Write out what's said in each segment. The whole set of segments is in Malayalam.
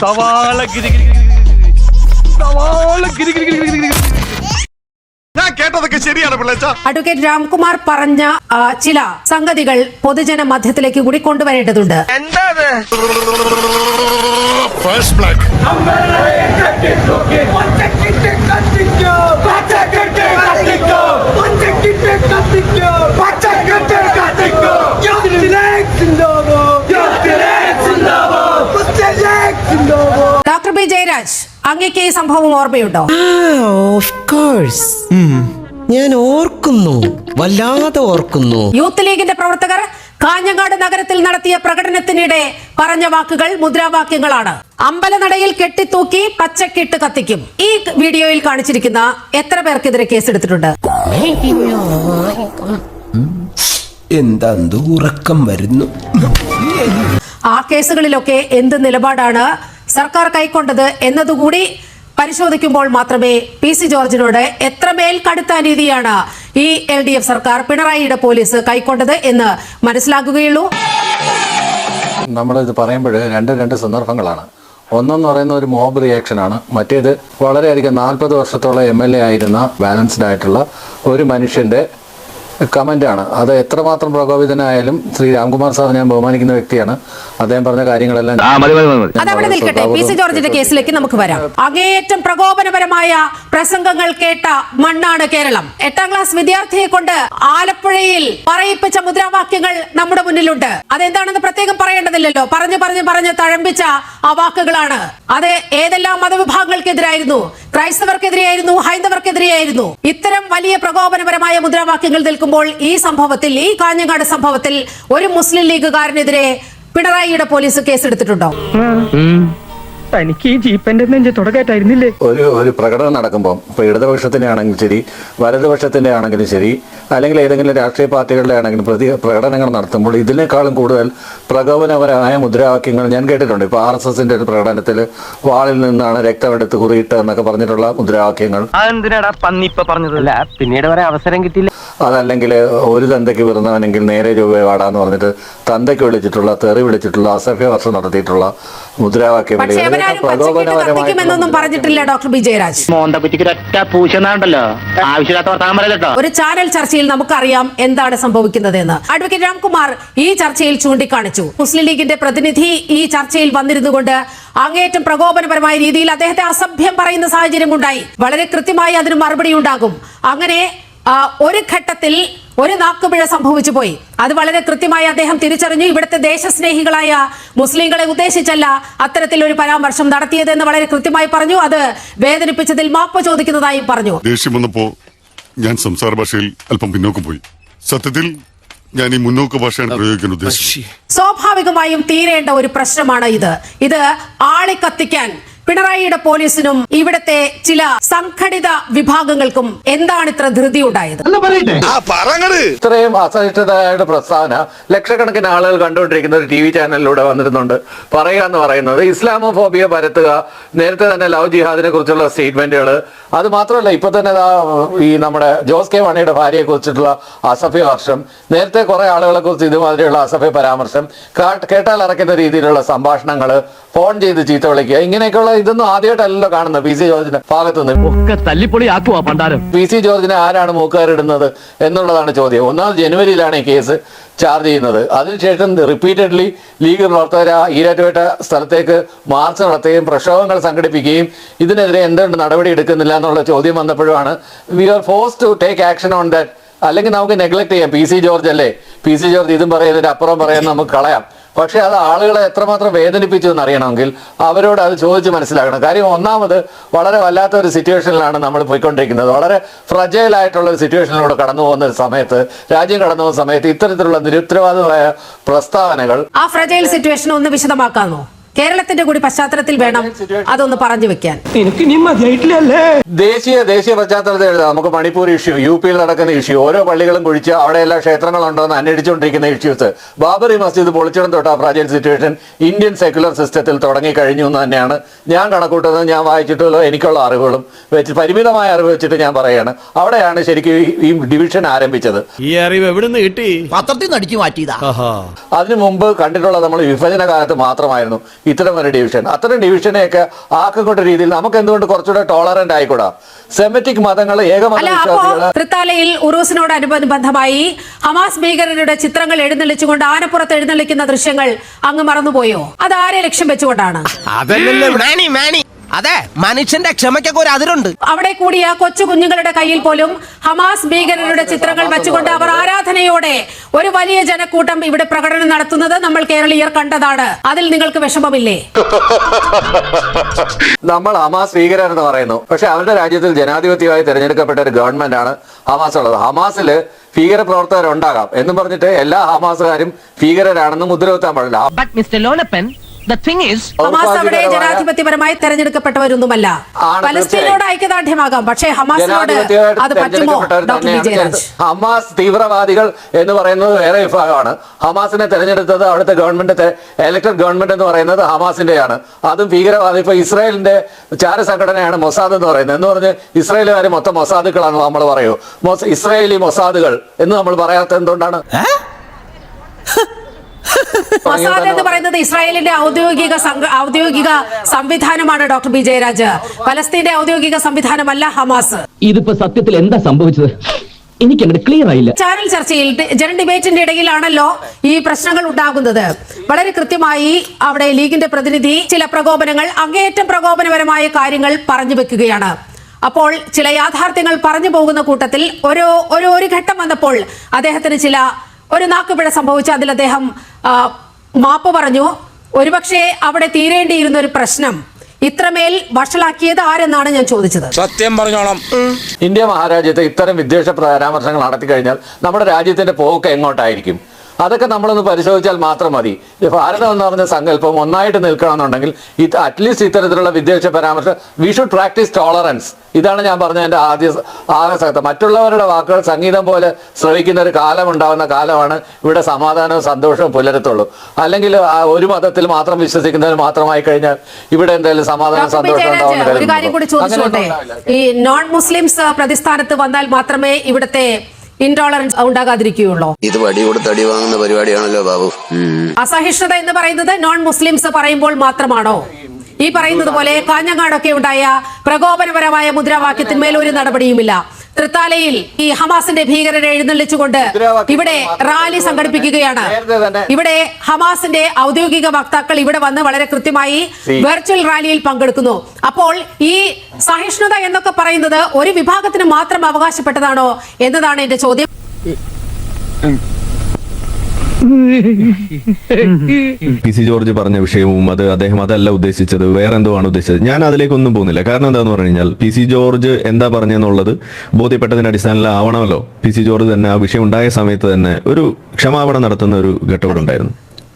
സവാള ഞാൻ കേട്ടതൊക്കെ ശരിയാണ് പിള്ളേച്ച. അഡ്വക്കേറ്റ് രാംകുമാർ പറഞ്ഞ ചില സംഗതികൾ പൊതുജന മധ്യത്തിലേക്ക് കൂടി കൊണ്ടുവരേണ്ടതുണ്ട്. ഡോക്ടർ ബി ജയരാജ്, അങ്ങേക്ക് ഈ സംഭവം ഓർമ്മയുണ്ടോ? ഓഫ് കോഴ്സ്, ഞാൻ ഓർക്കുന്നു, വല്ലാതെ ഓർക്കുന്നു. യൂത്ത് ലീഗിന്റെ പ്രവർത്തകർ കാഞ്ഞങ്ങാട് നഗരത്തിൽ നടത്തിയ പ്രകടനത്തിനിടെ പറഞ്ഞ വാക്കുകൾ മുദ്രാവാക്യങ്ങളാണ്. അമ്പലനടയിൽ കെട്ടിത്തൂക്കി പച്ചക്കിട്ട് കത്തിക്കും. ഈ വീഡിയോയിൽ കാണിച്ചിരിക്കുന്ന എത്ര പേർക്കെതിരെ കേസെടുത്തിട്ടുണ്ട്? എന്താ ഉറക്കം വരുന്നു. ആ കേസുകളിലൊക്കെ എന്ത് നിലപാടാണ് സർക്കാർ കൈക്കൊണ്ടത് എന്നതുകൂടി പരിശോധിക്കുമ്പോൾ മാത്രമേ പി സി ജോർജിനോട് എത്രമേൽ കടുത്ത രീതിയാണ് ഈ LDF സർക്കാർ, പിണറായിയുടെ പോലീസ് കൈക്കൊണ്ടത് എന്ന് മനസ്സിലാക്കുകയുള്ളൂ. നമ്മളിത് പറയുമ്പോൾ രണ്ട് സന്ദർഭങ്ങളാണ്. ഒന്നെന്ന് പറയുന്ന ഒരു മോബ് റിയാക്ഷനാണ്, മറ്റേത് വളരെയധികം 40 വർഷത്തോളം MLA ആയിരുന്ന ബാലൻസ്ഡ് ആയിട്ടുള്ള ഒരു മനുഷ്യന്റെ കമന്റാണ്. അത് എത്രമാത്രം പ്രകോപിതനായാലും ശ്രീ രാംകുമാർ സാർ ഞാൻ ബഹുമാനിക്കുന്ന വ്യക്തിയാണ്. അദ്ദേഹം പറഞ്ഞ കാര്യങ്ങളെല്ലാം അതവിടെ നിൽക്കട്ടെ. പി സി ജോർജിന്റെ കേസിലേക്ക് നമുക്ക് വരാം. അങ്ങേയറ്റം പ്രകോപനപരമായ പ്രസംഗങ്ങൾ കേട്ട മണ്ണാണ് കേരളം. 8ാം ക്ലാസ് വിദ്യാർത്ഥിയെ കൊണ്ട് ആലപ്പുഴയിൽ പറയിപ്പിച്ച മുദ്രാവാക്യങ്ങൾ നമ്മുടെ മുന്നിലുണ്ട്. അതെന്താണെന്ന് പ്രത്യേകം പറയേണ്ടതില്ലല്ലോ. പറഞ്ഞു തഴമ്പിച്ച ആ വാക്കുകളാണ്. അത് ഏതെല്ലാം മതവിഭാഗങ്ങൾക്കെതിരായിരുന്നു? ക്രൈസ്തവർക്കെതിരെയായിരുന്നു, ഹൈന്ദവർക്കെതിരെയായിരുന്നു. ഇത്തരം വലിയ പ്രകോപനപരമായ മുദ്രാവാക്യങ്ങൾ നിൽക്കുമ്പോൾ ഈ സംഭവത്തിൽ, ഈ കാഞ്ഞങ്ങാട് സംഭവത്തിൽ ഒരു മുസ്ലിം ലീഗുകാരനെതിരെ പിണറായിയുടെ പോലീസ് കേസെടുത്തിട്ടുണ്ടോ? തനിക്ക് ഈ ജീപ്പന്റെ തുടക്കമായിട്ടായിരുന്നില്ലേ? ഒരു പ്രകടനം നടക്കുമ്പോൾ ഇപ്പൊ ഇടതുപക്ഷത്തിന്റെ ആണെങ്കിലും ശരി, വലതുപക്ഷത്തിന്റെ ആണെങ്കിലും ശരി, അല്ലെങ്കിൽ ഏതെങ്കിലും രാഷ്ട്രീയ പാർട്ടികളുടെ ആണെങ്കിലും പ്രകടനങ്ങൾ നടത്തുമ്പോൾ ഇതിനേക്കാളും കൂടുതൽ പ്രകോപനപരമായ മുദ്രാവാക്യങ്ങൾ ഞാൻ കേട്ടിട്ടുണ്ട്. ഇപ്പൊ RSSന്റെ ഒരു പ്രകടനത്തിൽ വാളിൽ നിന്നാണ് രക്തമെടുത്ത് കുറിയിട്ട് എന്നൊക്കെ പറഞ്ഞിട്ടുള്ള മുദ്രാവാക്യങ്ങൾ. പിന്നീട് വരെ അവസരം കിട്ടിയില്ല. അതല്ലെങ്കിൽ ഒരു തന്തയ്ക്ക് വരുന്നവനെങ്കിൽ നേരെ രൂപ വാടാന്ന് പറഞ്ഞിട്ട് തന്തയ്ക്ക് വിളിച്ചിട്ടുള്ള, തെറി വിളിച്ചിട്ടുള്ള, അസഭ്യ വർഷം നടത്തിയിട്ടുള്ള മുദ്രാവാക്യം പറഞ്ഞിട്ടില്ല ഡോക്ടർ ബി ജയരാജ്. ഒരു ചാനൽ ചർച്ചയിൽ നമുക്കറിയാം എന്താണ് സംഭവിക്കുന്നത് എന്ന്. അഡ്വക്കേറ്റ് രാംകുമാർ ഈ ചർച്ചയിൽ ചൂണ്ടിക്കാണിച്ചു. മുസ്ലിം ലീഗിന്റെ പ്രതിനിധി ഈ ചർച്ചയിൽ വന്നിരുന്നുകൊണ്ട് അങ്ങേയറ്റം പ്രകോപനപരമായ രീതിയിൽ അദ്ദേഹത്തെ അസഭ്യം പറയുന്ന സാഹചര്യം ഉണ്ടായി. വളരെ കൃത്യമായി അതിന് മറുപടി ഉണ്ടാകും. അങ്ങനെ ഒരു ഘട്ടത്തിൽ ഒരു നാക്കുപിഴ സംഭവിച്ചു പോയി. അത് വളരെ കൃത്യമായി അദ്ദേഹം തിരിച്ചറിഞ്ഞു. ഇവിടുത്തെ ദേശസ്നേഹികളായ മുസ്ലിങ്ങളെ ഉദ്ദേശിച്ചല്ല അത്തരത്തിൽ ഒരു പരാമർശം നടത്തിയതെന്ന് വളരെ കൃത്യമായി പറഞ്ഞു. അത് വേദനിപ്പിച്ചതിൽ മാപ്പ് ചോദിക്കുന്നതായി പറഞ്ഞു. ദേഷ്യം വന്നപ്പോ ഞാൻ സംസാര ഭാഷയിൽ അല്പം പിന്നോക്കം പോയി. സത്യത്തിൽ ഞാൻ ഈ മുന്നോക്ക ഭാഷയാണ് പ്രയോഗിക്കാൻ ഉദ്ദേശിച്ചത്. സ്വാഭാവികമായും തീരേണ്ട ഒരു പ്രശ്നമാണ് ഇത് ആളിക്കത്തിക്കാൻ പിണറായിയുടെ പോലീസിനും ഇവിടത്തെ ചില സംഘടിത വിഭാഗങ്ങൾക്കും എന്താണ് ഇത്ര ധൃതി ഉണ്ടായത്? ഇത്രയും അസഹിഷ്ണുതയുടെ പ്രസ്താവന ലക്ഷക്കണക്കിന് ആളുകൾ കണ്ടുകൊണ്ടിരിക്കുന്ന ഒരു TV ചാനലിലൂടെ വന്നിരുന്നുണ്ട്. പറയാന്ന് പറയുന്നത് ഇസ്ലാമോഫോബിയ പരത്തുക, നേരത്തെ തന്നെ ലവ് ജിഹാദിനെ കുറിച്ചുള്ള സ്റ്റേറ്റ്മെന്റുകൾ. അത് മാത്രമല്ല, ഇപ്പൊ തന്നെ ഈ നമ്മുടെ ജോസ് കെ മാണിയുടെ ഭാര്യയെ കുറിച്ചിട്ടുള്ള അസഭ്യ വർഷം, നേരത്തെ കുറെ ആളുകളെ കുറിച്ച് ഇതുമാതിരിയുള്ള അസഭ്യ പരാമർശം, കേട്ടാൽ അറക്കുന്ന രീതിയിലുള്ള സംഭാഷണങ്ങൾ, ഫോൺ ചെയ്ത് ചീത്ത വിളിക്കുക, ഇങ്ങനെയൊക്കെയുള്ള ഇതൊന്നും ആദ്യമായിട്ടല്ലോ കാണുന്നത് പി സി ജോർജിന്റെ ഭാഗത്തുനിന്ന്. പി സി ജോർജിനെ ആരാണ് മൂക്കുകാരിടുന്നത് എന്നുള്ളതാണ് ചോദ്യം. 1 ജനുവരിയിലാണ് ഈ കേസ് ചാർജ് ചെയ്യുന്നത്. അതിനുശേഷം റിപ്പീറ്റഡ്ലി ലീഗ് പ്രവർത്തകർ ഈരാറ്റുപേട്ട സ്ഥലത്തേക്ക് മാർച്ച് നടത്തുകയും പ്രക്ഷോഭങ്ങൾ സംഘടിപ്പിക്കുകയും ഇതിനെതിരെ എന്തുകൊണ്ട് നടപടി എടുക്കുന്നില്ല എന്നുള്ള ചോദ്യം വന്നപ്പോഴാണ് we are forced to take action on that. അല്ലെങ്കിൽ നമുക്ക് നെഗ്ലക്ട് ചെയ്യാം. പി സി ജോർജ് അല്ലേ, പി സി ജോർജ് ഇതും പറയുന്നതിന് അപ്പുറം പറയാൻ നമുക്ക് കളയാം. പക്ഷെ അത് ആളുകളെ എത്രമാത്രം വേദനിപ്പിച്ചു എന്ന് അറിയണമെങ്കിൽ അവരോട് അത് ചോദിച്ച് മനസ്സിലാക്കണം. കാര്യം ഒന്നാമത് വളരെ വല്ലാത്ത ഒരു സിറ്റുവേഷനിലാണ് നമ്മൾ പോയിക്കൊണ്ടിരിക്കുന്നത്. വളരെ ഫ്രജൈൽ ആയിട്ടുള്ള ഒരു സിറ്റുവേഷനിലൂടെ കടന്നു പോകുന്ന ഒരു സമയത്ത്, രാജ്യം കടന്നു പോകുന്ന സമയത്ത് ഇത്തരത്തിലുള്ള നിരുത്തരവാദമായ പ്രസ്താവനകൾ. ആ ഫ്രജൈൽ സിറ്റുവേഷൻ ഒന്ന് വിശദമാക്കാമോ? കേരളത്തിന്റെ കൂടി പശ്ചാത്തലത്തിൽ വേണം അതൊന്ന് പറഞ്ഞു വെക്കാൻ. ദേശീയ പശ്ചാത്തലത്തിൽ എഴുതാം. നമുക്ക് മണിപ്പൂർ ഇഷ്യൂ, UP നടക്കുന്ന ഇഷ്യൂ, ഓരോ പള്ളികളും കുഴിച്ച് അവിടെ എല്ലാ ക്ഷേത്രങ്ങളുണ്ടോ എന്ന് അന്വേഷിച്ചുകൊണ്ടിരിക്കുന്ന ഇഷ്യൂസ്, ബാബറി മസ്ജിദ് പൊളിച്ചിടം തൊട്ട് ആ ഫ്രാജൈൽ സിറ്റുവേഷൻ ഇന്ത്യൻ സെക്യുലർ സിസ്റ്റത്തിൽ തുടങ്ങി കഴിഞ്ഞു എന്ന് തന്നെയാണ് ഞാൻ കണക്കൂട്ടുന്നത്. ഞാൻ വായിച്ചിട്ടുള്ള എനിക്കുള്ള അറിവുകളും വെച്ച്, പരിമിതമായ അറിവ് വെച്ചിട്ട് ഞാൻ പറയാണ്, അവിടെയാണ് ശരിക്കും ഈ ഡിവിഷൻ ആരംഭിച്ചത്. ഈ അറിവ് എവിടെ നിന്ന് കിട്ടി? പത്രത്തിൽ നിന്ന് അടിച്ചു മാറ്റിയതാ. അതിനു മുമ്പ് കണ്ടിട്ടുള്ള നമ്മൾ വിഭജന കാലത്ത് മാത്രമായിരുന്നു ഇത്തരം ഒരു ഡിവിഷൻ. അത്തരം ഡിവിഷനെയൊക്കെ ആക്കിക്കൊണ്ട രീതിയിൽ നമുക്ക് എന്തുകൊണ്ട് കുറച്ചുകൂടെ ടോളറന്റ് ആയിക്കൂടാ? സെമറ്റിക് മതങ്ങൾ ഏകമത അല്ല, അപ്പോ വിശ്വാസികള് തൃത്താലയിൽ ഉറൂസിനോടനുബന്ധമായി ഹമാസ് ഭീകരരുടെ ചിത്രങ്ങൾ എഴുന്നള്ളിച്ചുകൊണ്ട് ആനപ്പുറത്ത് എഴുന്നള്ളിക്കുന്ന ദൃശ്യങ്ങൾ അങ്ങ് മറന്നുപോയോ? അത് ആരെ ലക്ഷ്യം വെച്ചുകൊണ്ടാണ്? അതെ, മനുഷ്യന്റെ ക്ഷമയ്ക്കൊക്കെ ഒരു അതിരുണ്ട്. അവിടെ കൂടിയ കൊച്ചു കുഞ്ഞുങ്ങളുടെ കയ്യിൽ പോലും ഹമാസ് ഭീകരരുടെ ചിത്രങ്ങൾ വെച്ചുകൊണ്ട് അവർ ആരാധനയോടെ ഒരു വലിയ ജനക്കൂട്ടം ഇവിടെ പ്രകടനം നടത്തുന്നത് നമ്മൾ കേരളീയർ കണ്ടതാണ്. അതിൽ നിങ്ങൾക്ക് വിഷമമില്ലേ? നമ്മൾ ഹമാസ് ഭീകരർ എന്ന് പറയുന്നു, പക്ഷെ അവരുടെ രാജ്യത്തിൽ ജനാധിപത്യമായി തെരഞ്ഞെടുക്കപ്പെട്ട ഒരു ഗവൺമെന്റ് ആണ് ഹമാസ് ഉള്ളത്. ഹമാസില് ഭീകര പ്രവർത്തകരുണ്ടാകാം എന്നും പറഞ്ഞിട്ട് എല്ലാ ഹമാസുകാരും ഭീകരരാണെന്ന് മുദ്രകുത്താൻ പാടില്ല. ഹമാസ് അവിടെ ജനാധിപത്യപരമായി തെരഞ്ഞെടുക്കപ്പെട്ടവരൊന്നുമല്ല. പലസ്തീനോട് ഐക്യദാർഢ്യമാകാം, പക്ഷേ ഹമാസിനോട് അത് പറ്റുമോ? ഡോക്ടർ വി ജയരാജ്, ഹമാസ് തീവ്രവാദികൾ എന്ന് പറയുന്നത് വേറെ വിഭാഗമാണ്. ഹമാസിനെ തെരഞ്ഞെടുത്തത് അവിടുത്തെ ഗവൺമെന്റ്, ഇലക്ടഡ് ഗവൺമെന്റ് എന്ന് പറയുന്നത് ഹമാസിന്റെയാണ്. അതും ഭീകരവാദി. ഇപ്പൊ ഇസ്രായേലിന്റെ ചാരസംഘടനയാണ് മൊസാദ് എന്ന് പറയുന്നത്. എന്ന് പറഞ്ഞ് ഇസ്രായേലുകാർ മൊത്തം മൊസാദുകളാണ് നമ്മൾ പറയൂ. ഇസ്രായേലി മൊസാദുകൾ എന്ന് നമ്മൾ പറയാത്ത എന്തുകൊണ്ടാണ്? മൊസാദ് എന്ന് പറയുന്നത് ഇസ്രായേലിന്റെ ഔദ്യോഗിക സംവിധാനമാണ് ഡോക്ടർ ബി ജയരാജ്. പലസ്തീന്റെ ഔദ്യോഗിക സംവിധാനമല്ല ഹമാസ്. ഇതിപ്പോ സത്യത്തിൽ എന്താ സംഭവിച്ചത്? എനിക്ക് ക്ലിയർ ആയില്ല. ചാനൽ ചർച്ചയിൽ ജനറൽ ഡിബേറ്റിന്റെ ഇടയിലാണല്ലോ ഈ പ്രശ്നങ്ങൾ ഉണ്ടാകുന്നത്. വളരെ കൃത്യമായി അവിടെ ലീഗിന്റെ പ്രതിനിധി ചില പ്രകോപനങ്ങൾ, അങ്ങേയറ്റം പ്രകോപനപരമായ കാര്യങ്ങൾ പറഞ്ഞു വെക്കുകയാണ്. അപ്പോൾ ചില യാഥാർത്ഥ്യങ്ങൾ പറഞ്ഞു പോകുന്ന കൂട്ടത്തിൽ ഒരു ഘട്ടം വന്നപ്പോൾ അദ്ദേഹത്തിന് ഒരു നാക്കുപിഴ സംഭവിച്ചു. അതിൽ അദ്ദേഹം മാപ്പ് പറഞ്ഞു. ഒരുപക്ഷെ അവിടെ തീരേണ്ടിയിരുന്ന ഒരു പ്രശ്നം ഇത്രമേൽ വഷളാക്കിയത് ആരെന്നാണ് ഞാൻ ചോദിച്ചത്. സത്യം പറഞ്ഞോളാം. ഇന്ത്യ മഹാരാജ്യത്ത് ഇത്തരം വിദ്വേഷ പരാമർശങ്ങൾ നടത്തി കഴിഞ്ഞാൽ നമ്മുടെ രാജ്യത്തിന്റെ പോക്ക് എങ്ങോട്ടായിരിക്കും? അതൊക്കെ നമ്മളൊന്ന് പരിശോധിച്ചാൽ മാത്രം മതി. ഭാരതം എന്ന് പറഞ്ഞ സങ്കല്പം ഒന്നായിട്ട് നിൽക്കണമെന്നുണ്ടെങ്കിൽ അറ്റ്ലീസ്റ്റ് ഇത്തരത്തിലുള്ള വിദ്വേഷ പരാമർശം വി ഷുഡ് പ്രാക്ടീസ് ടോളറൻസ്. ഇതാണ് ഞാൻ പറഞ്ഞ എൻ്റെ ആകെ മറ്റുള്ളവരുടെ വാക്കുകൾ സംഗീതം പോലെ ശ്രവിക്കുന്ന ഒരു കാലം ഉണ്ടാകുന്ന കാലമാണ് ഇവിടെ സമാധാനവും സന്തോഷവും പുലരത്തുള്ളൂ. അല്ലെങ്കിൽ ഒരു മതത്തിൽ മാത്രം വിശ്വസിക്കുന്നവർ മാത്രമായി കഴിഞ്ഞാൽ ഇവിടെ എന്തായാലും സമാധാനം സന്തോഷം ഉണ്ടാവുന്ന ഒരു കാര്യം കൂടി ചോദിച്ചോട്ടെ, ഈ നോൺ മുസ്ലിംസ് പ്രതിസ്ഥാനത്ത് വന്നാൽ മാത്രമേ ഇവിടുത്തെ ഇൻടോളറൻസ് ഉണ്ടാകാതിരിക്കുകയുള്ളൂ. ഇത് വടി കൊടുത്ത് അടി വാങ്ങുന്ന പരിപാടിയാണല്ലോ ബാബു. അസഹിഷ്ണുത എന്ന് പറയുന്നത് നോൺ മുസ്ലിംസ് പറയുമ്പോൾ മാത്രമാണോ? ഈ പറയുന്നത് പോലെ കാഞ്ഞങ്ങാടൊക്കെ ഉണ്ടായ പ്രകോപനപരമായ മുദ്രാവാക്യത്തിന്മേൽ ഒരു നടപടിയുമില്ല. തൃത്താലയിൽ ഈ ഹമാസിന്റെ ഭീകരരെ എഴുന്നള്ളിച്ചുകൊണ്ട് ഇവിടെ റാലി സംഘടിപ്പിക്കുകയാണ്. ഇവിടെ ഹമാസിന്റെ ഔദ്യോഗിക വക്താക്കൾ ഇവിടെ വന്ന് വളരെ കൃത്യമായി വെർച്വൽ റാലിയിൽ പങ്കെടുക്കുന്നു. അപ്പോൾ ഈ സഹിഷ്ണുത എന്നൊക്കെ പറയുന്നത് ഒരു വിഭാഗത്തിന് മാത്രം അവകാശപ്പെട്ടതാണോ എന്നതാണ് എന്റെ ചോദ്യം. പി സി ജോർജ് പറഞ്ഞ വിഷയവും അദ്ദേഹം അതല്ല ഉദ്ദേശിച്ചത്, വേറെ എന്തോ ആണ് ഉദ്ദേശിച്ചത്. ഞാൻ അതിലേക്കൊന്നും പോകുന്നില്ല. കാരണം എന്താന്ന് പറഞ്ഞു കഴിഞ്ഞാൽ പി സി ജോർജ് എന്താ പറഞ്ഞെന്നുള്ളത് ബോധ്യപ്പെട്ടതിന്റെ അടിസ്ഥാനത്തിൽ ആവണമല്ലോ പി സി ജോർജ് തന്നെ ആ വിഷയം ഉണ്ടായ സമയത്ത് തന്നെ ഒരു ക്ഷമാപണം നടത്തുന്ന ഒരു ഘട്ടം ഉണ്ടായിരുന്നു.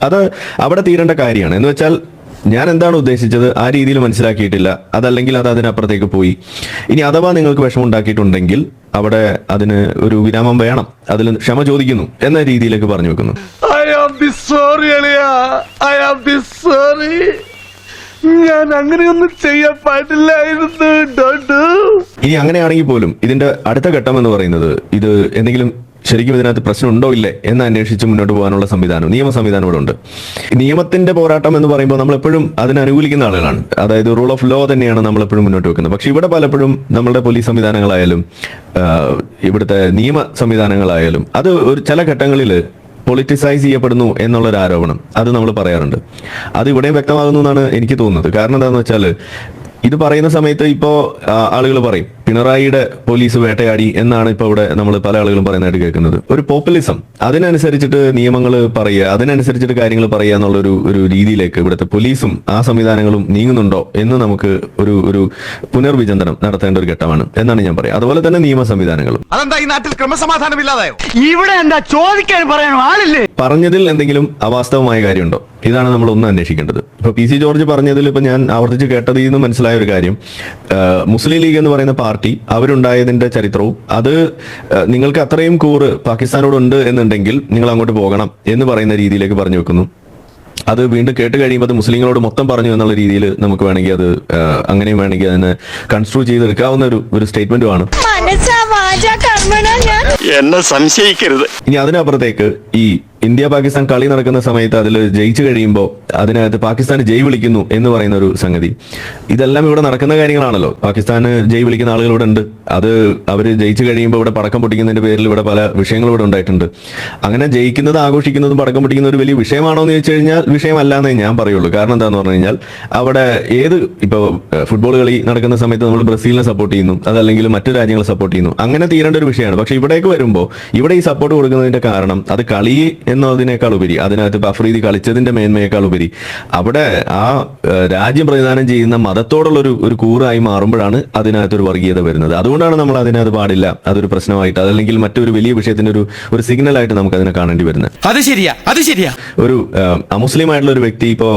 അത് അവിടെ തീരേണ്ട കാര്യമാണ്. എന്ന് വെച്ചാൽ ഞാൻ എന്താണ് ഉദ്ദേശിച്ചത് ആ രീതിയിൽ മനസ്സിലാക്കിയിട്ടില്ല. അതല്ലെങ്കിൽ അത് അതിനപ്പുറത്തേക്ക് പോയി. ഇനി അഥവാ നിങ്ങൾക്ക് വിഷമം ഉണ്ടാക്കിയിട്ടുണ്ടെങ്കിൽ അവിടെ അതിന് ഒരു വിരാമം വേണം, അതിൽ ക്ഷമ ചോദിക്കുന്നു എന്ന രീതിയിലേക്ക് പറഞ്ഞു വെക്കുന്നു. ഞാൻ അങ്ങനെയൊന്നും ചെയ്യാൻ പാടില്ലായിരുന്നു. ഇനി അങ്ങനെയാണെങ്കിൽ പോലും ഇതിന്റെ അടുത്ത ഘട്ടം എന്ന് പറയുന്നത് ഇത് എന്തെങ്കിലും ശരിക്കും ഇതിനകത്ത് പ്രശ്നമുണ്ടോ ഇല്ലേ എന്ന് അന്വേഷിച്ച് മുന്നോട്ട് പോകാനുള്ള സംവിധാനം, നിയമ സംവിധാനം ഇവിടെ ഉണ്ട്. നിയമത്തിന്റെ പോരാട്ടം എന്ന് പറയുമ്പോൾ നമ്മൾ എപ്പോഴും അതിനെ അനുകൂലിക്കുന്ന ആളുകളാണ്. അതായത് റൂൾ ഓഫ് ലോ തന്നെയാണ് നമ്മൾ എപ്പോഴും മുന്നോട്ട് വെക്കുന്നത്. പക്ഷെ ഇവിടെ പലപ്പോഴും നമ്മുടെ പോലീസ് സംവിധാനങ്ങളായാലും ഇവിടുത്തെ നിയമ സംവിധാനങ്ങളായാലും അത് ഒരു ചില ഘട്ടങ്ങളിൽ പൊളിറ്റിസൈസ് ചെയ്യപ്പെടുന്നു എന്നുള്ളൊരു ആരോപണം അത് നമ്മൾ പറയാറുണ്ട്. അത് ഇവിടെയും വ്യക്തമാകുന്നു എന്നാണ് എനിക്ക് തോന്നുന്നത്. കാരണം എന്താണെന്ന് വെച്ചാൽ ഇത് പറയുന്ന സമയത്ത് ഇപ്പോ ആളുകൾ പറയും പിണറായിയുടെ പോലീസ് വേട്ടയാടി എന്നാണ് ഇപ്പൊ ഇവിടെ നമ്മൾ പല ആളുകളും പറയുന്നതായിട്ട് കേൾക്കുന്നത്. ഒരു പോപ്പുലിസം, അതിനനുസരിച്ചിട്ട് നിയമങ്ങൾ പറയുക, അതിനനുസരിച്ചിട്ട് കാര്യങ്ങൾ പറയുക എന്നുള്ള ഒരു രീതിയിലേക്ക് ഇവിടുത്തെ പോലീസും ആ സംവിധാനങ്ങളും നീങ്ങുന്നുണ്ടോ എന്ന് നമുക്ക് ഒരു പുനർവിചിന്തനം നടത്തേണ്ട ഒരു ഘട്ടമാണ് എന്നാണ് ഞാൻ പറയുക. അതുപോലെ തന്നെ നിയമ സംവിധാനങ്ങളും. അതെന്താ ഈ നാട്ടിൽ ക്രമസമാധാനം ഇല്ലാതായോ? ഇവിടെ എന്താ ചോദിക്കാൻ പറയാനോ ആളില്ലേ? പറഞ്ഞതിൽ എന്തെങ്കിലും അവാസ്തവമായ കാര്യമുണ്ടോ? ഇതാണ് നമ്മൾ ഒന്ന് അന്വേഷിക്കേണ്ടത്. ഇപ്പൊ പി സി ജോർജ് പറഞ്ഞതിൽ ഇപ്പൊ ഞാൻ ആവർത്തിച്ച് കേട്ടതിൽ നിന്ന് മനസ്സിലായ ഒരു കാര്യം, മുസ്ലിം ലീഗ് എന്ന് പറയുന്ന പാർട്ടി അവരുണ്ടായതിന്റെ ചരിത്രവും അത് നിങ്ങൾക്ക് അത്രയും കൂറ് പാകിസ്ഥാനോടുണ്ട് എന്നുണ്ടെങ്കിൽ നിങ്ങൾ അങ്ങോട്ട് പോകണം എന്ന് പറയുന്ന രീതിയിലേക്ക് പറഞ്ഞു വെക്കുന്നു. അത് വീണ്ടും കേട്ട് കഴിയുമ്പോൾ അത് മുസ്ലിങ്ങളോട് മൊത്തം പറഞ്ഞു എന്നുള്ള രീതിയിൽ നമുക്ക് വേണമെങ്കിൽ അത് അങ്ങനെയും വേണമെങ്കിൽ അതിനെ കൺസ്ട്രൂ ചെയ്തെടുക്കാവുന്ന ഒരു സ്റ്റേറ്റ്മെന്റുമാണ്. എന്നെ സംശയിക്കരുത്. ഇനി അതിനപ്പുറത്തേക്ക് ഈ ഇന്ത്യ പാകിസ്ഥാൻ കളി നടക്കുന്ന സമയത്ത് അതിൽ ജയിച്ചു കഴിയുമ്പോൾ അതിനകത്ത് പാകിസ്ഥാൻ ജയ് വിളിക്കുന്നു എന്ന് പറയുന്ന ഒരു സംഗതി, ഇതെല്ലാം ഇവിടെ നടക്കുന്ന കാര്യങ്ങളാണല്ലോ. പാകിസ്ഥാന് ജയ് വിളിക്കുന്ന ആളുകൾ ഇവിടെ ഉണ്ട്. അത് അവർ ജയിച്ചു കഴിയുമ്പോൾ ഇവിടെ പടക്കം പൊട്ടിക്കുന്നതിന്റെ പേരിൽ ഇവിടെ പല വിഷയങ്ങളും ഇവിടെ ഉണ്ടായിട്ടുണ്ട്. അങ്ങനെ ജയിക്കുന്നത് ആഘോഷിക്കുന്നതും പടക്കം പൊട്ടിക്കുന്ന ഒരു വലിയ വിഷയമാണോ എന്ന് ചോദിച്ചു കഴിഞ്ഞാൽ വിഷയമല്ല എന്നേ ഞാൻ പറയുള്ളൂ. കാരണം എന്താന്ന് പറഞ്ഞു കഴിഞ്ഞാൽ അവിടെ ഇപ്പോൾ ഫുട്ബോൾ കളി നടക്കുന്ന സമയത്ത് നമ്മൾ ബ്രസീലിനെ സപ്പോർട്ട് ചെയ്യുന്നു, അതല്ലെങ്കിൽ മറ്റു രാജ്യങ്ങളെ സപ്പോർട്ട് ചെയ്യുന്നു, അങ്ങനെ തീരേണ്ട ഒരു വിഷയമാണ്. പക്ഷെ ഇവിടേക്ക് വരുമ്പോൾ ഇവിടെ ഈ സപ്പോർട്ട് കൊടുക്കുന്നതിന്റെ കാരണം അത് കളി എന്നതിനേക്കാൾ ഉപരി, അതിനകത്ത് ഇപ്പൊ അഫ്രീദി കളിച്ചതിന്റെ മേന്മയേക്കാൾ ഉപരി അവിടെ ആ രാജ്യം പ്രതിദാനം ചെയ്യുന്ന മതത്തോടുള്ള ഒരു കൂറായി മാറുമ്പോഴാണ് അതിനകത്തൊരു വർഗീയത വരുന്നത്. അതുകൊണ്ടാണ് നമ്മൾ അതിനകത്ത് പാടില്ല, അതൊരു പ്രശ്നമായിട്ട്, അതല്ലെങ്കിൽ മറ്റൊരു വലിയ വിഷയത്തിന്റെ ഒരു സിഗ്നലായിട്ട് നമുക്ക് അതിനെ കാണേണ്ടി വരുന്നത്. അത് ശരിയാ. ഒരു അമുസ്ലിം ആയിട്ടുള്ള ഒരു വ്യക്തി ഇപ്പോ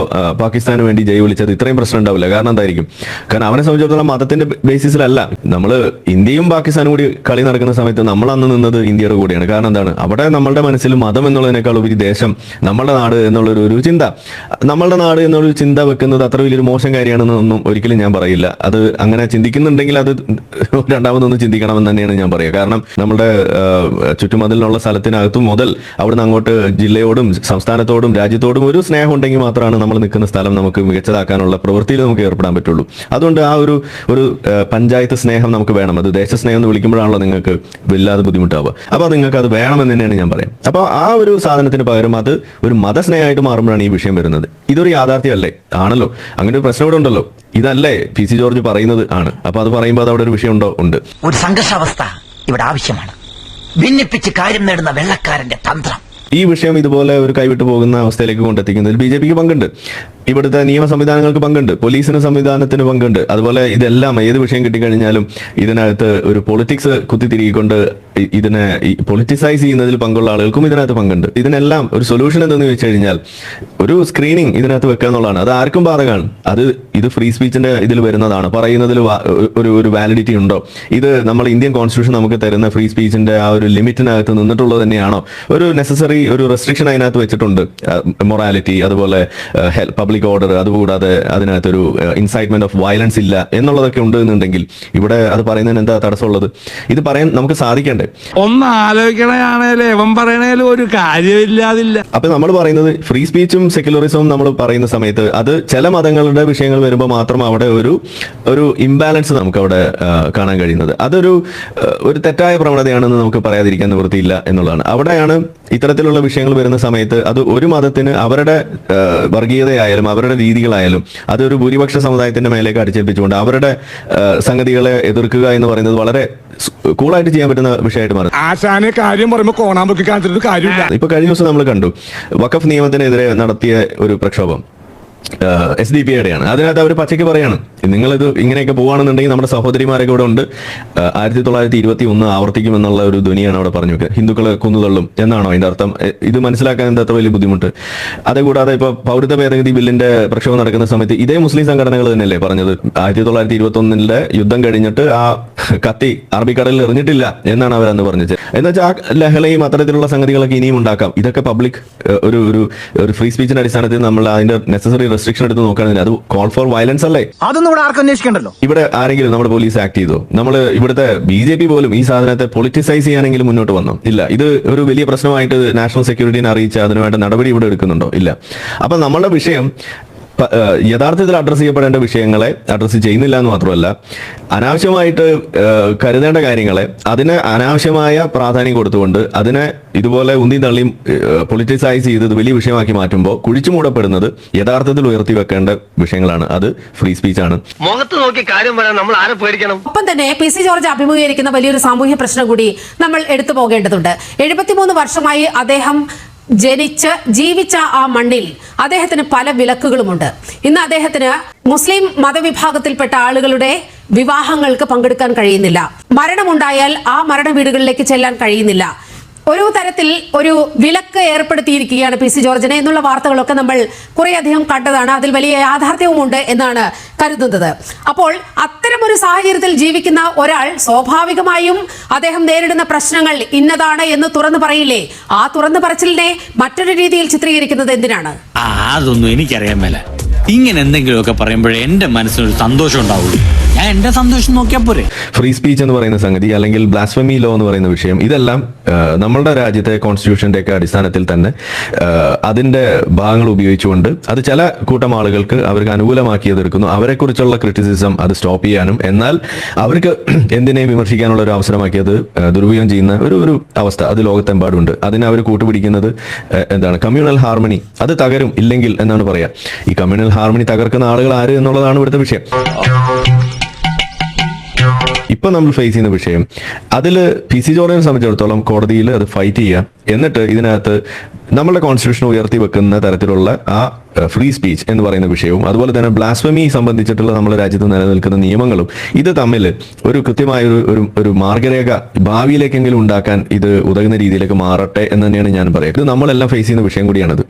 പാകിസ്ഥാന് വേണ്ടി ജയ് വിളിച്ചത് ഇത്രയും പ്രശ്നം ഉണ്ടാവില്ല. കാരണം എന്തായിരിക്കും? കാരണം അവനെ സംബന്ധിച്ചിടത്തോളം മതത്തിന്റെ ബേസിസിലല്ല. നമ്മൾ ഇന്ത്യയും പാകിസ്ഥാനും കൂടി കളി നടക്കുന്ന സമയത്ത് നമ്മൾ അന്ന് നിന്നത് ഇന്ത്യയുടെ കൂടെയാണ്. കാരണം എന്താണ്? അവിടെ നമ്മളുടെ മനസ്സിൽ മതം എന്നുള്ളതിനേക്കാൾ ഉപരി ദേശം, നമ്മളുടെ നാട് എന്നുള്ളൊരു ചിന്ത, നമ്മളുടെ നാട് എന്നുള്ളൊരു ചിന്ത വെക്കുന്നത് അത്ര വലിയൊരു മോശം കാര്യമാണെന്നൊന്നും ഒരിക്കലും ഞാൻ പറയില്ല. അത് അങ്ങനെ ചിന്തിക്കുന്നുണ്ടെങ്കിൽ അത് രണ്ടാമതൊന്നും ചിന്തിക്കണമെന്ന് തന്നെയാണ് ഞാൻ പറയുക. കാരണം നമ്മുടെ ചുറ്റുമതിലുള്ള സ്ഥലത്തിനകത്തും മുതൽ അവിടുന്ന് അങ്ങോട്ട് ജില്ലയോടും സംസ്ഥാനത്തോടും രാജ്യത്തോടും ഒരു സ്നേഹം ഉണ്ടെങ്കിൽ മാത്രമാണ് നമ്മൾ നിൽക്കുന്ന സ്ഥലം നമുക്ക് മികച്ചതാക്കാനുള്ള പ്രവൃത്തിയിൽ നമുക്ക് ഏർപ്പെടാൻ പറ്റുള്ളൂ. അതുകൊണ്ട് ആ ഒരു പഞ്ചായത്ത് സ്നേഹം നമുക്ക് വേണം. അത് ദേശസ്നേഹം എന്ന് വിളിക്കുമ്പോഴാണല്ലോ നിങ്ങൾക്ക് വല്ലാതെ ബുദ്ധിമുട്ടാവുക. അപ്പൊ നിങ്ങൾക്ക് അത് വേണമെന്ന് തന്നെയാണ് ഞാൻ പറയാം. അപ്പൊ ആ ഒരു സാധനത്തിന് പകരം അത് ഒരു മതസ്നേഹമായിട്ട് മാറുമ്പോഴാണ് ഈ വിഷയം വരുന്നത്. ഇതൊരു യാഥാർത്ഥ്യമല്ലേ? ആണല്ലോ. അങ്ങനെ ഒരു പ്രശ്നം ഇവിടെ ഉണ്ടല്ലോ. ഇതല്ലേ PC ജോർജ് പറയുന്നത്? ആണ്. അപ്പൊ അത് പറയുമ്പോൾ അത് അവിടെ ഒരു വിഷയം ഉണ്ടോ? ഉണ്ട്. ഒരു സംഘർഷാവസ്ഥ ഇവിടെ ആവശ്യമാണ്. ഭിന്നിപ്പിച്ച് കാര്യം നേടുന്ന വെള്ളക്കാരന്റെ തന്ത്രം. ഈ വിഷയം ഇതുപോലെ ഒരു കൈവിട്ടു പോകുന്ന അവസ്ഥയിലേക്ക് കൊണ്ടെത്തിക്കുന്നതിൽ BJPക്ക് പങ്കുണ്ട്, ഇവിടുത്തെ നിയമ സംവിധാനങ്ങൾക്ക് പങ്കുണ്ട്, പോലീസിന് സംവിധാനത്തിന് പങ്കുണ്ട്. അതുപോലെ ഇതെല്ലാം ഏത് വിഷയം കിട്ടിക്കഴിഞ്ഞാലും ഇതിനകത്ത് ഒരു പൊളിറ്റിക്സ് കുത്തിത്തിരികൊണ്ട് ഇതിനെ പൊളിറ്റിസൈസ് ചെയ്യുന്നതിൽ പങ്കുള്ള ആളുകൾക്കും ഇതിനകത്ത് പങ്കുണ്ട്. ഇതിനെല്ലാം ഒരു സൊല്യൂഷൻ എന്തെന്ന് ചോദിച്ചു കഴിഞ്ഞാൽ ഒരു സ്ക്രീനിങ് ഇതിനകത്ത് വെക്കുക എന്നുള്ളതാണ്. അത് ആർക്കും ബാധകമാണ്. ഇത് ഫ്രീ സ്പീച്ചിന്റെ ഇതിൽ വരുന്നതാണ്. പറയുന്നതിൽ ഒരു വാലിഡിറ്റി ഉണ്ടോ? ഇത് നമ്മൾ ഇന്ത്യൻ കോൺസ്റ്റിറ്റ്യൂഷൻ നമുക്ക് തരുന്ന ഫ്രീ സ്പീച്ചിന്റെ ആ ഒരു ലിമിറ്റിനകത്ത് നിന്നിട്ടുള്ളത് തന്നെയാണോ? ഒരു നെസസറി ഒരു റെസ്ട്രിക്ഷൻ അതിനകത്ത് വെച്ചിട്ടുണ്ട്. മൊറാലിറ്റി, അതുപോലെ പബ്ലിക് ഓർഡർ, അതുകൂടാതെ അതിനകത്തൊരു ഇൻസൈറ്റ്മെന്റ് ഓഫ് വയലൻസ് ഇല്ല എന്നുള്ളതൊക്കെ ഉണ്ട് എന്നുണ്ടെങ്കിൽ ഇവിടെ അത് പറയുന്നതിന് എന്താ തടസ്സമുള്ളത്? ഇത് പറയാൻ നമുക്ക് സാധിക്കണ്ടേ? ഒന്ന് ആലോചിക്കണേല് ഇവൻ പറയണേലും ഒരു കാര്യമില്ലാതില്ല. അപ്പൊ നമ്മൾ പറയുന്നത് ഫ്രീ സ്പീച്ചും സെക്യുലറിസവും നമ്മൾ പറയുന്ന സമയത്ത് അത് ചില മതങ്ങളുടെ വിഷയങ്ങൾ വരുമ്പോൾ മാത്രം അവിടെ ഒരു ഇംബാലൻസ് നമുക്ക് അവിടെ കാണാൻ കഴിയുന്നത്. അതൊരു തെറ്റായ പ്രവണതയാണെന്ന് നമുക്ക് പറയാതിരിക്കാൻ നിവൃത്തിയില്ല എന്നുള്ളതാണ്. അവിടെയാണ് ഇത്തരത്തിലുള്ള വിഷയങ്ങൾ വരുന്ന സമയത്ത് അത് ഒരു മതത്തിന് അവരുടെ വർഗീയതയായാലും അവരുടെ രീതികളായാലും അതൊരു ഭൂരിപക്ഷ സമുദായത്തിന്റെ മേലേക്ക് അടിച്ചേൽപ്പിച്ചുകൊണ്ട് അവരുടെ സംഗതികളെ എതിർക്കുക എന്ന് പറയുന്നത് വളരെ കൂളായിട്ട് ചെയ്യാൻ പറ്റുന്ന വിഷയമായിട്ട് മാറും. ആശാനെ കാര്യം പറയുമ്പോൾ കോണാമ്പൊക്കെ കാണിച്ചിട്ട് കാര്യമില്ല. ഇപ്പൊ കഴിഞ്ഞ ദിവസം നമ്മൾ കണ്ടു വഖഫ് നിയമത്തിനെതിരെ നടത്തിയ ഒരു പ്രക്ഷോഭം SDP-യുടെയാണ്. അതിനകത്ത് അവർ പച്ചയ്ക്ക് പറയാണ്, നിങ്ങളിത് ഇങ്ങനെയൊക്കെ പോവാണെന്നുണ്ടെങ്കിൽ നമ്മുടെ സഹോദരിമാരൊക്കെ ഇവിടെ ഉണ്ട്, 1921 ആവർത്തിക്കുമെന്നുള്ള ഒരു ധ്വനിയാണ് അവിടെ പറഞ്ഞു വെക്കുക. ഹിന്ദുക്കളെ കൊന്നുതള്ളും എന്നാണോ അതിന്റെ അർത്ഥം? ഇത് മനസ്സിലാക്കാൻ എന്താ അത്ര വലിയ ബുദ്ധിമുട്ട്? അതുകൂടാതെ ഇപ്പൊ പൗരത്വ ഭേദഗതി ബില്ലിന്റെ പ്രക്ഷോഭം നടക്കുന്ന സമയത്ത് ഇതേ മുസ്ലിം സംഘടനകൾ തന്നെയല്ലേ പറഞ്ഞത് 1921 യുദ്ധം കഴിഞ്ഞിട്ട് ആ കത്തി അറബിക്കടലിൽ എറിഞ്ഞിട്ടില്ല എന്നാണ് അവരന്ന് പറഞ്ഞത്. എന്നുവെച്ചാൽ ആ ലഹളയും അത്തരത്തിലുള്ള സംഗതികളൊക്കെ ഇനിയും ഉണ്ടാക്കാം. ഇതൊക്കെ പബ്ലിക് ഒരു ഫ്രീ സ്പീച്ചിന്റെ അടിസ്ഥാനത്തിൽ നമ്മൾ അതിന്റെ നെസസറി റെസ്ട്രിക്ഷൻ എടുത്ത് നോക്കുകയാണെങ്കിൽ അത് കോൾ ഫോർ വയലൻസ് അല്ലേ? അതൊന്നും ഇവിടെ ആർക്കും അന്വേഷിക്കണ്ടല്ലോ. ഇവിടെ ആരെങ്കിലും നമ്മുടെ പോലീസ് ആക്ട് ചെയ്തോ? നമ്മൾ ഇവിടുത്തെ BJP പോലും ഈ സാധനത്തെ പൊളിറ്റിസൈസ് ചെയ്യാനെങ്കിലും മുന്നോട്ട് വന്നോ? ഇല്ല. ഇത് ഒരു വലിയ പ്രശ്നമായിട്ട് നാഷണൽ സെക്യൂരിറ്റിനെ അറിയിച്ച അതിനുവേണ്ട നടപടി ഇവിടെ എടുക്കുന്നുണ്ടോ? ഇല്ല. അപ്പൊ നമ്മളുടെ വിഷയം യഥാർത്ഥത്തിൽ അഡ്രസ് ചെയ്യപ്പെടേണ്ട വിഷയങ്ങളെ അഡ്രസ് ചെയ്യുന്നില്ല എന്ന് മാത്രമല്ല, അനാവശ്യമായിട്ട് കരുതേണ്ട കാര്യങ്ങളെ അതിന് അനാവശ്യമായ പ്രാധാന്യം കൊടുത്തുകൊണ്ട് അതിനെ ഇതുപോലെ ഉന്തി തള്ളിയും പൊളിറ്റിസൈസ് ചെയ്ത് വലിയ വിഷയമാക്കി മാറ്റുമ്പോൾ കുഴിച്ചു മൂടപ്പെടുന്നത് യഥാർത്ഥത്തിൽ ഉയർത്തി വെക്കേണ്ട വിഷയങ്ങളാണ്. അത് ഫ്രീ സ്പീച്ചാണ്. മുഖത്ത് നോക്കി കാര്യം പറയാൻ നമ്മൾ ആരെ പേടിക്കണം? ഒപ്പം തന്നെ PC ജോർജ് അഭിമുഖീകരിക്കുന്ന വലിയൊരു സാമൂഹ്യ പ്രശ്നം കൂടി നമ്മൾ എടുത്തു പോകേണ്ടതുണ്ട്. 73 വർഷമായി അദ്ദേഹം ജീവിച്ച ആ മണ്ണിൽ അദ്ദേഹത്തിന് പല വിലക്കുകളുമുണ്ട്. ഇന്ന് അദ്ദേഹത്തിന് മുസ്ലിം മതവിഭാഗത്തിൽപ്പെട്ട ആളുകളുടെ വിവാഹങ്ങൾക്ക് പങ്കെടുക്കാൻ കഴിയുന്നില്ല. മരണമുണ്ടായാൽ ആ മരണ വീടുകളിലേക്ക് ചെല്ലാൻ കഴിയുന്നില്ല. ഒരു തരത്തിൽ ഒരു വിലക്ക് ഏർപ്പെടുത്തിയിരിക്കുകയാണ് PC ജോർജിനെ എന്നുള്ള വാർത്തകളൊക്കെ നമ്മൾ കുറേയധികം കണ്ടതാണ്. അതിൽ വലിയ യാഥാർത്ഥ്യവുമുണ്ട് എന്നാണ് കരുതുന്നത്. അപ്പോൾ അത്തരമൊരു സാഹചര്യത്തിൽ ജീവിക്കുന്ന ഒരാൾ സ്വാഭാവികമായും അദ്ദേഹം നേരിടുന്ന പ്രശ്നങ്ങൾ ഇന്നതാണ് എന്ന് തുറന്നു പറയില്ലേ? ആ തുറന്നു പറച്ചിലിനെ മറ്റൊരു രീതിയിൽ ചിത്രീകരിക്കുന്നത് എന്തിനാണ്? അതൊന്നും എനിക്കറിയാൻ മേല. ഇങ്ങനെ എന്തെങ്കിലുമൊക്കെ പറയുമ്പോഴേ എന്റെ മനസ്സിനൊരു സന്തോഷം ഉണ്ടാവുള്ളൂ. ഞാൻ എന്റെ സന്തോഷം നോക്കിയാൽ പോരെ. ഫ്രീ സ്പീച്ച് എന്ന് പറയുന്ന സംഗതി അല്ലെങ്കിൽ ബ്ലാസ്ഫമി ലോ എന്ന് പറയുന്ന വിഷയം, ഇതെല്ലാം നമ്മളുടെ രാജ്യത്തെ കോൺസ്റ്റിറ്റ്യൂഷന്റെ ഒക്കെ അടിസ്ഥാനത്തിൽ തന്നെ അതിന്റെ ഭാഗങ്ങൾ ഉപയോഗിച്ചുകൊണ്ട് അത് ചില കൂട്ടം ആളുകൾക്ക് അവർക്ക് അനുകൂലമാക്കി തീർക്കുന്നു. അവരെക്കുറിച്ചുള്ള ക്രിറ്റിസിസം അത് സ്റ്റോപ്പ് ചെയ്യാനും എന്നാൽ അവർക്ക് എന്തിനേയും വിമർശിക്കാനുള്ള ഒരു അവസരമാക്കി അത് ദുരുപയോഗം ചെയ്യുന്ന ഒരു അവസ്ഥ അത് ലോകത്തെമ്പാടുണ്ട്. അതിനെ അവർ കൂട്ടുപിടിക്കുന്നത് എന്താണ്, കമ്മ്യൂണൽ ഹാർമണി അത് തകരും ഇല്ലെങ്കിൽ എന്നാണ് പറയാ. ഈ കമ്മ്യൂണൽ ഹാർമണി തകർക്കുന്ന ആളുകൾ ആര് എന്നുള്ളതാണ് ഇവിടുത്തെ വിഷയം. ഇപ്പൊ നമ്മൾ ഫേസ് ചെയ്യുന്ന വിഷയം അതിൽ PC ജോർജിനെ സംബന്ധിച്ചിടത്തോളം കോടതിയിൽ അത് ഫൈറ്റ് ചെയ്യാം, എന്നിട്ട് ഇതിനകത്ത് നമ്മളുടെ കോൺസ്റ്റിറ്റ്യൂഷൻ ഉയർത്തി വെക്കുന്ന തരത്തിലുള്ള ആ ഫ്രീ സ്പീച്ച് എന്ന് പറയുന്ന വിഷയവും അതുപോലെ തന്നെ ബ്ലാസ്ഫമി സംബന്ധിച്ചിട്ടുള്ള നമ്മുടെ രാജ്യത്ത് നിലനിൽക്കുന്ന നിയമങ്ങളും ഇത് തമ്മിൽ ഒരു കൃത്യമായ ഒരു മാർഗരേഖ ഭാവിയിലേക്കെങ്കിലും ഉണ്ടാക്കാൻ ഇത് ഉതകുന്ന രീതിയിലേക്ക് മാറട്ടെ എന്ന് തന്നെയാണ് ഞാൻ പറയുക. ഇത് നമ്മളെല്ലാം ഫേസ് ചെയ്യുന്ന വിഷയം കൂടിയാണത്.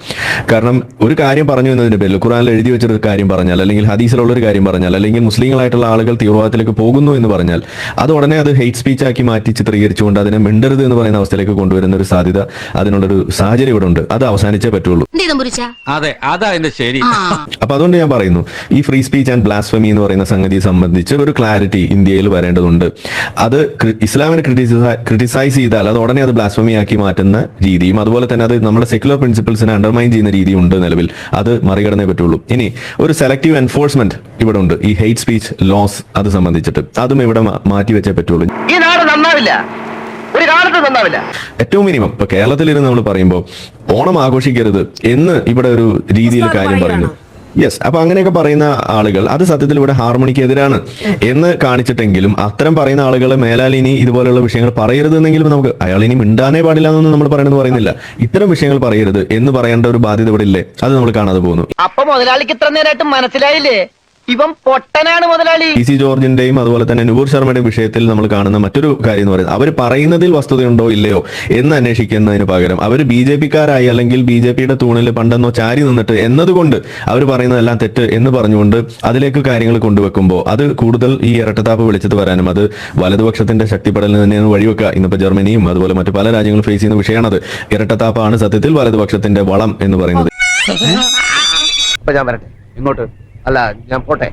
കാരണം ഒരു കാര്യം പറഞ്ഞു എന്നതിന്റെ പേരിൽ ഖുറാനിൽ എഴുതി വെച്ചൊരു കാര്യം പറഞ്ഞാൽ അല്ലെങ്കിൽ ഹദീസിലുള്ള ഒരു കാര്യം പറഞ്ഞാൽ അല്ലെങ്കിൽ മുസ്ലിങ്ങളായിട്ടുള്ള ആളുകൾ തീവ്രവാദത്തിലേക്ക് പോകുന്നു എന്ന് പറഞ്ഞാൽ അത് ഉടനെ അത് ഹെയ്റ്റ് സ്പീച്ച് ആക്കി മാറ്റി ചിത്രീകരിച്ചുകൊണ്ട് അതിനെ മിണ്ടരുത് എന്ന് പറയുന്ന അവസ്ഥയിലേക്ക് കൊണ്ടുവരുന്ന ഒരു സാധ്യത, അതിനുള്ളൊരു സാഹചര്യം ഇവിടെ ഉണ്ട്. അത് അവസാനിച്ചേ പറ്റുള്ളൂ. അതെ, അതാ അതിന്റെ ശരി. അപ്പൊ അതുകൊണ്ട് ഞാൻ പറയുന്നു, ഈ ഫ്രീ സ്പീച്ച് ആൻഡ് ബ്ലാസ്ഫമി എന്ന് പറയുന്ന സംഗതിയെ സംബന്ധിച്ച് ഒരു ക്ലാരിറ്റി ഇന്ത്യയിൽ വരേണ്ടതുണ്ട്. അത് ഇസ്ലാമിനെ ക്രിട്ടിസൈസ് ചെയ്താൽ അത് ഉടനെ അത് ബ്ലാസ്ഫമി ആക്കി മാറ്റുന്ന രീതിയും അതുപോലെ തന്നെ അത് നമ്മുടെ സെക്യുലർ പ്രിൻസിപ്പിൾസിനെ അണ്ടർമൈൻ ചെയ്യുന്ന രീതിയും ഉണ്ട് നിലവിൽ. അത് മറികടന്നേ പറ്റുള്ളൂ. ഇനി ഒരു സെലക്ടീവ് എൻഫോഴ്സ്മെന്റ് ഇവിടെ ഉണ്ട് ഈ ഹെയ്റ്റ് സ്പീച്ച് ലോസ് അത് സംബന്ധിച്ചിട്ട്. അതും ഇവിടെ മാറ്റി വെച്ചേ പറ്റുള്ളൂ. ഈ നാട് നന്നാവില്ല, ഒരു കാലത്ത് നന്നാവില്ല. ഏറ്റവും മിനിമം ഇപ്പൊ കേരളത്തിലിരുന്ന് നമ്മൾ പറയുമ്പോൾ ഓണം ആഘോഷിക്കരുത് എന്ന് ഇവിടെ ഒരു രീതിയിൽ കാര്യം പറയുന്നു. യെസ്, അപ്പൊ അങ്ങനെയൊക്കെ പറയുന്ന ആളുകൾ അത് സത്യത്തിൽ ഇവിടെ ഹാർമണിക്ക് എതിരാണ് എന്ന് കാണിച്ചിട്ടെങ്കിലും അത്തരം പറയുന്ന ആളുകളെ മേലാൽ ഇനി ഇതുപോലെയുള്ള വിഷയങ്ങൾ പറയരുത് എന്നെങ്കിലും നമുക്ക് അയാൾ ഇനി മിണ്ടാനേ പാടില്ല എന്നൊന്നും നമ്മൾ പറയണമെന്ന് പറയുന്നില്ല. ഇത്തരം വിഷയങ്ങൾ പറയരുത് എന്ന് പറയേണ്ട ഒരു ബാധ്യത ഇവിടെ ഇല്ലേ? അത് നമ്മൾ കാണാതെ പോകുന്നു. അപ്പൊ മുതലാളിക്ക് ഇത്ര നേരമായിട്ട് മനസ്സിലായില്ലേ ഇവൻ പൊട്ടനാണ് മുതലാളി. PC ജോർജിന്റെയും അതുപോലെ തന്നെ നൂപുർ ശർമ്മയുടെയും വിഷയത്തിൽ നമ്മൾ കാണുന്ന മറ്റൊരു കാര്യം എന്ന് പറയുന്നത് അവർ പറയുന്നതിൽ വസ്തുതയുണ്ടോ ഇല്ലയോ എന്ന് അന്വേഷിക്കുന്നതിന് പകരം അവർ BJP-ക്കാരായി അല്ലെങ്കിൽ BJP-യുടെ തൂണിൽ പണ്ടെന്നോ ചാരി നിന്നിട്ട് എന്നതുകൊണ്ട് അവർ പറയുന്നതെല്ലാം തെറ്റ് എന്ന് പറഞ്ഞുകൊണ്ട് അതിലേക്ക് കാര്യങ്ങൾ കൊണ്ടുവെക്കുമ്പോൾ അത് കൂടുതൽ ഈ ഇരട്ടത്താപ്പ് വിളിച്ചത് വരാനും അത് വലതുപക്ഷത്തിന്റെ ശക്തിപ്പെടലിന് തന്നെയാണ് വഴിവെക്കുക. ഇന്നിപ്പോ ജർമ്മനിയും അതുപോലെ മറ്റു പല രാജ്യങ്ങളും ഫേസ് ചെയ്യുന്ന വിഷയമാണത്. ഇരട്ടത്താപ്പാണ് സത്യത്തിൽ വലതുപക്ഷത്തിന്റെ വളം എന്ന് പറയുന്നത്. ഞാൻ വരട്ടെ ഇങ്ങോട്ട്, അല്ല ഞാൻ പോട്ടെ.